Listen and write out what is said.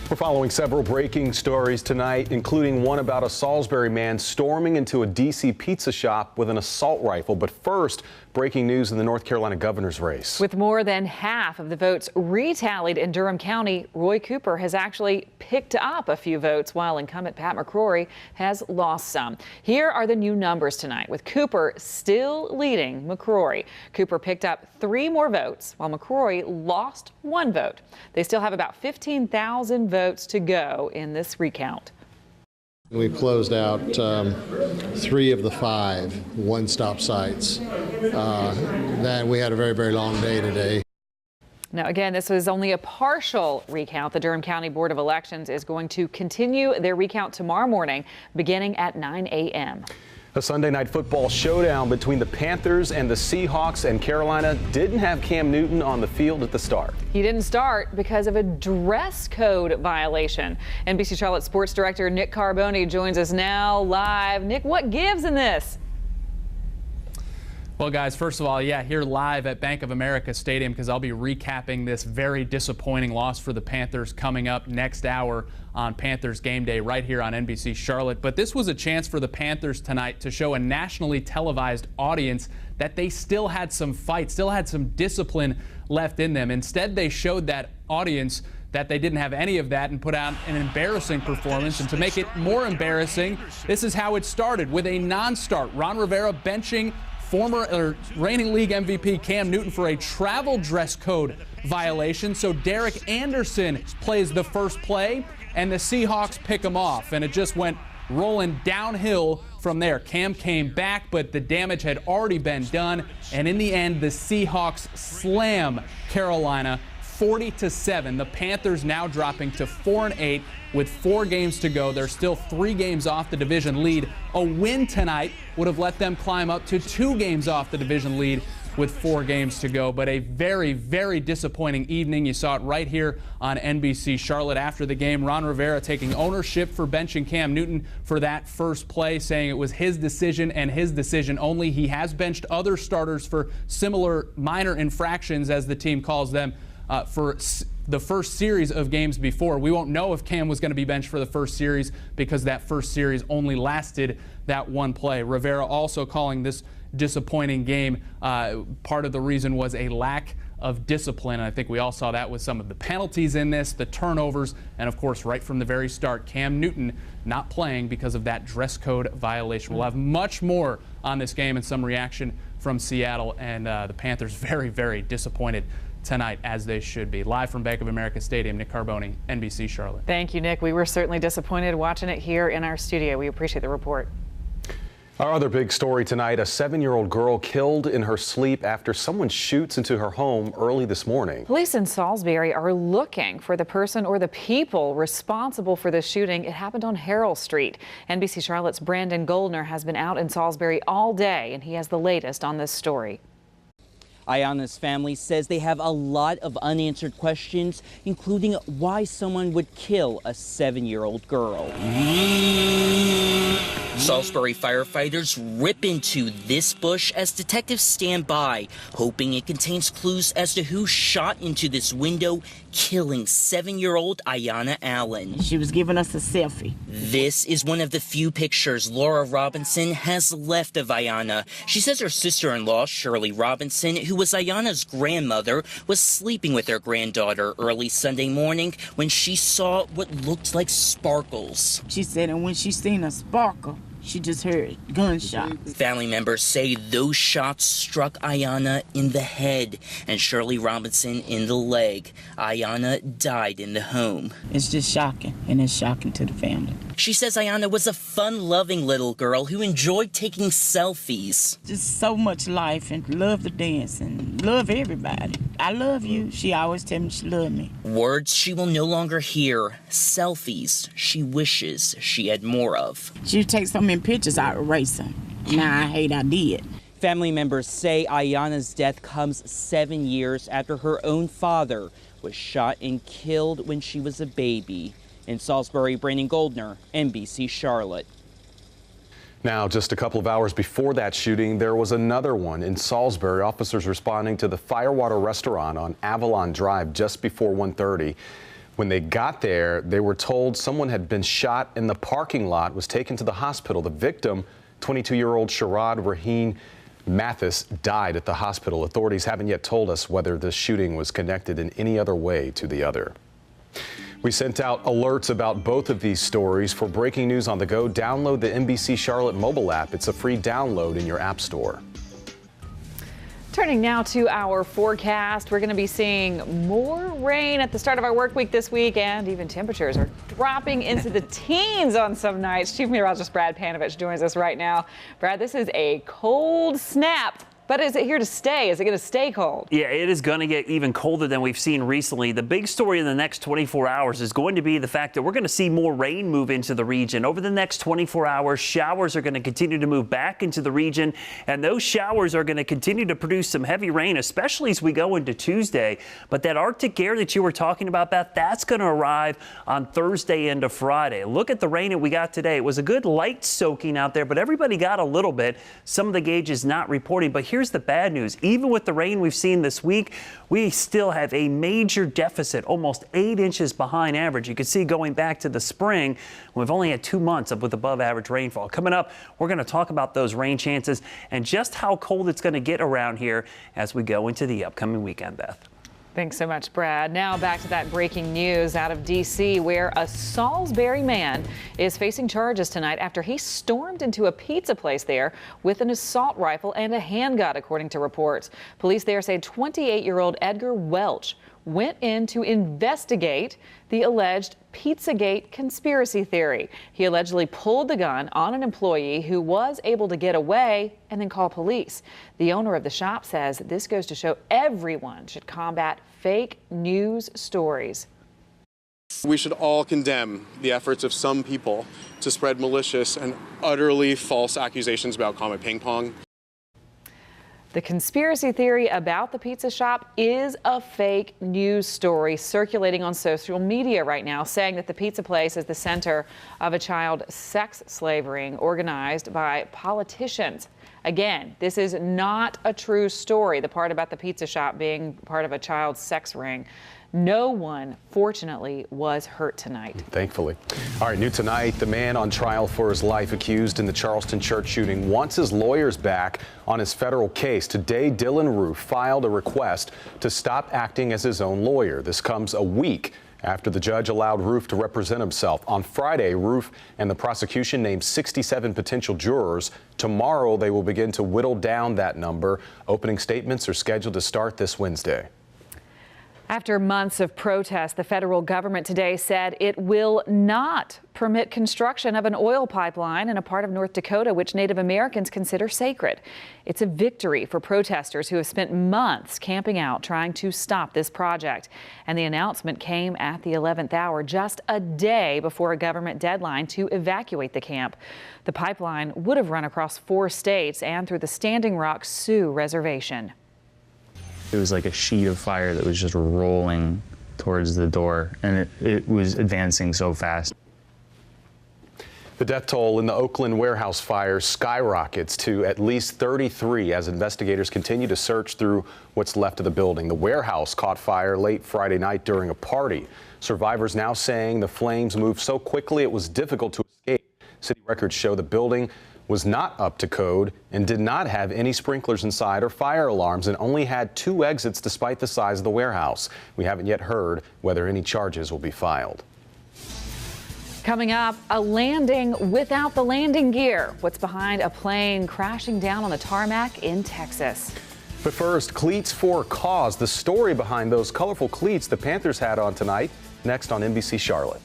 We're following several breaking stories tonight, including one about a Salisbury man storming into a D.C. pizza shop with an assault rifle. But first, breaking news in the North Carolina governor's race. With more than half of the votes retallied in Durham County, Roy Cooper has actually picked up a few votes, while incumbent Pat McCrory has lost some. Here are the new numbers tonight, with Cooper still leading McCrory. Cooper picked up 3 more votes, while McCrory lost 1 vote. They still have about 15,000 votes to go in this recount. We closed out 3 of the 5 one-stop sites. That we had a very, very long day today. Now, again, this was only a partial recount. The Durham County Board of Elections is going to continue their recount tomorrow morning, beginning at 9 a.m. A Sunday night football showdown between the Panthers and the Seahawks, and Carolina didn't have Cam Newton on the field at the start. He didn't start because of a dress code violation. NBC Charlotte sports director Nick Carboni joins us now live. Nick, what gives in this? Well, guys, first of all, here live at Bank of America Stadium, because I'll be recapping this very disappointing loss for the Panthers coming up next hour on Panthers Game Day right here on NBC Charlotte. But this was a chance for the Panthers tonight to show a nationally televised audience that they still had some fight, still had some discipline left in them. Instead, they showed that audience that they didn't have any of that and put out an embarrassing performance. And to make it more embarrassing, this is how it started, with a non-start. Ron Rivera benching reigning league MVP Cam Newton for a travel dress code violation. So Derek Anderson plays the first play, and the Seahawks pick him off. And it just went rolling downhill from there. Cam came back, but the damage had already been done. And in the end, the Seahawks slam Carolina 40-7. The Panthers now dropping to 4-8 with 4 games to go. They're still 3 games off the division lead. A win tonight would have let them climb up to 2 games off the division lead with 4 games to go. But a very, very disappointing evening. You saw it right here on NBC Charlotte after the game. Ron Rivera taking ownership for benching Cam Newton for that first play, saying it was his decision and his decision only. He has benched other starters for similar minor infractions, as the team calls them, for the first series of games before. We won't know if Cam was going to be benched for the first series, because that first series only lasted that 1 play. Rivera also calling this disappointing game. Part of the reason was a lack of discipline. And I think we all saw that with some of the penalties in this, the turnovers, and of course, right from the very start, Cam Newton not playing because of that dress code violation. We'll have much more on this game and some reaction from Seattle, and the Panthers very, very disappointed tonight, as they should be. Live from Bank of America Stadium, Nick Carboni, NBC Charlotte. Thank you, Nick. We were certainly disappointed watching it here in our studio. We appreciate the report. Our other big story tonight, a 7-year-old girl killed in her sleep after someone shoots into her home early this morning. Police in Salisbury are looking for the person or the people responsible for the shooting. It happened on Harold Street. NBC Charlotte's Brandon Goldner has been out in Salisbury all day, and he has the latest on this story. Ayana's family says they have a lot of unanswered questions, including why someone would kill a 7-year-old girl. Salisbury firefighters rip into this bush as detectives stand by, hoping it contains clues as to who shot into this window, killing 7-year-old Ayana Allen. She was giving us a selfie. This is one of the few pictures Laura Robinson has left of Ayana. She says her sister-in-law, Shirley Robinson, who was Ayana's grandmother, was sleeping with her granddaughter early Sunday morning when she saw what looked like sparkles. She said, and when she seen a sparkle, she just heard gunshots. Family members say those shots struck Ayana in the head and Shirley Robinson in the leg. Ayana died in the home. It's just shocking, and it's shocking to the family. She says Ayana was a fun-loving little girl who enjoyed taking selfies. Just so much life, and love to dance and love everybody. I love you. She always tell me she loved me. Words she will no longer hear. Selfies she wishes she had more of. She would take so many pictures, I'd erase them. Now I hate I did. Family members say Ayana's death comes 7 years after her own father was shot and killed when she was a baby. In Salisbury, Brandon Goldner, NBC Charlotte. Now, just a couple of hours before that shooting, there was another one in Salisbury. Officers responding to the Firewater restaurant on Avalon Drive just before 1:30. When they got there, they were told someone had been shot in the parking lot, was taken to the hospital. The victim, 22-year-old Sharad Raheen Mathis, died at the hospital. Authorities haven't yet told us whether the shooting was connected in any other way to the other. We sent out alerts about both of these stories. For breaking news on the go, download the NBC Charlotte mobile app. It's a free download in your app store. Turning now to our forecast, we're going to be seeing more rain at the start of our work week this week, and even temperatures are dropping into the teens on some nights. Chief Meteorologist Brad Panovich joins us right now. Brad, this is a cold snap. But is it here to stay? Is it going to stay cold? Yeah, it is going to get even colder than we've seen recently. The big story in the next 24 hours is going to be the fact that we're going to see more rain move into the region. Over the next 24 hours, showers are going to continue to move back into the region, and those showers are going to continue to produce some heavy rain, especially as we go into Tuesday. But that Arctic air that you were talking about, Beth, that's going to arrive on Thursday into Friday. Look at the rain that we got today. It was a good light soaking out there, but everybody got a little bit. Some of the gauges not reporting, but here's the bad news. Even with the rain we've seen this week, we still have a major deficit, almost 8 inches behind average. You can see going back to the spring, we've only had 2 months with above average rainfall. Coming up, we're going to talk about those rain chances and just how cold it's going to get around here as we go into the upcoming weekend, Beth. Thanks so much, Brad. Now back to that breaking news out of D.C., where a Salisbury man is facing charges tonight after he stormed into a pizza place there with an assault rifle and a handgun, according to reports. Police there say 28-year-old Edgar Welch went in to investigate the alleged Pizzagate conspiracy theory. He allegedly pulled the gun on an employee who was able to get away and then call police. The owner of the shop says this goes to show everyone should combat fake news stories. We should all condemn the efforts of some people to spread malicious and utterly false accusations about Comet Ping Pong. The conspiracy theory about the pizza shop is a fake news story circulating on social media right now, saying that the pizza place is the center of a child sex slave ring organized by politicians. Again, this is not a true story, the part about the pizza shop being part of a child sex ring. No one, fortunately, was hurt tonight. Thankfully. All right, new tonight, the man on trial for his life accused in the Charleston church shooting wants his lawyers back on his federal case. Today, Dylan Roof filed a request to stop acting as his own lawyer. This comes a week after the judge allowed Roof to represent himself. On Friday, Roof and the prosecution named 67 potential jurors. Tomorrow, they will begin to whittle down that number. Opening statements are scheduled to start this Wednesday. After months of protest, the federal government today said it will not permit construction of an oil pipeline in a part of North Dakota which Native Americans consider sacred. It's a victory for protesters who have spent months camping out trying to stop this project. And the announcement came at the 11th hour, just a day before a government deadline to evacuate the camp. The pipeline would have run across 4 states and through the Standing Rock Sioux Reservation. It was like a sheet of fire that was just rolling towards the door, and it was advancing so fast. The death toll in the Oakland warehouse fire skyrockets to at least 33 as investigators continue to search through what's left of the building. The warehouse caught fire late Friday night during a party. Survivors now saying the flames moved so quickly it was difficult to escape. City records show the building was not up to code and did not have any sprinklers inside or fire alarms and only had 2 exits despite the size of the warehouse. We haven't yet heard whether any charges will be filed. Coming up, a landing without the landing gear. What's behind a plane crashing down on the tarmac in Texas? But first, cleats for a cause. The story behind those colorful cleats the Panthers had on tonight, next on NBC Charlotte.